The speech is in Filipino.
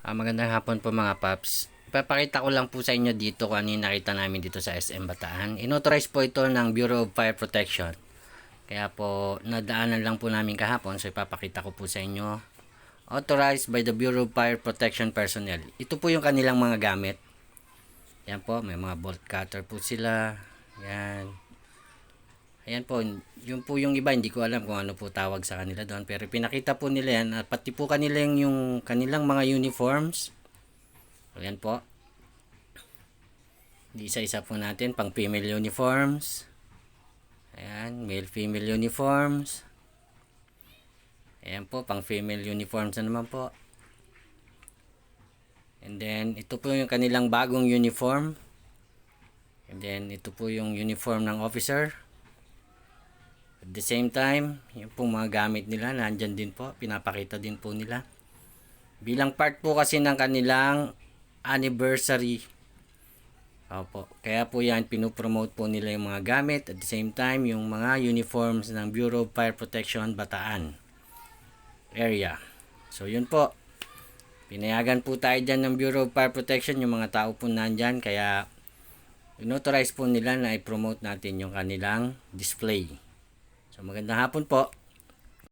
Magandang hapon po mga paps. Ipapakita ko lang po sa inyo dito kung ano yung nakita namin dito sa SM Bataan. Inauthorize po ito ng Bureau of Fire Protection. Kaya po nadaanan lang po namin kahapon, so ipapakita ko po sa inyo. Authorized by the Bureau of Fire Protection personnel. Ito po yung kanilang mga gamit. Yan po, may mga bolt cutter po sila. Yan. Ayan po, yun po yung iba, hindi ko alam kung ano po tawag sa kanila doon. Pero pinakita po nila yan, at pati po kanila yung kanilang mga uniforms. Ayan po. Isa-isa po natin, pang female uniforms. Ayan, male-female uniforms. Ayan po, pang female uniforms na naman po. And then, ito po yung kanilang bagong uniform. And then, ito po yung uniform ng officer. At the same time, yung pong mga gamit nila, nandyan din po, pinapakita din po nila. Bilang part po kasi ng kanilang anniversary. Opo, kaya po yan, pinopromote po nila yung mga gamit. At the same time, yung mga uniforms ng Bureau of Fire Protection Bataan area. So, yun po. Pinayagan po tayo dyan ng Bureau of Fire Protection, yung mga tao po nandyan. Kaya, inauthorize po nila na i-promote natin yung kanilang display. So, magandang hapon po.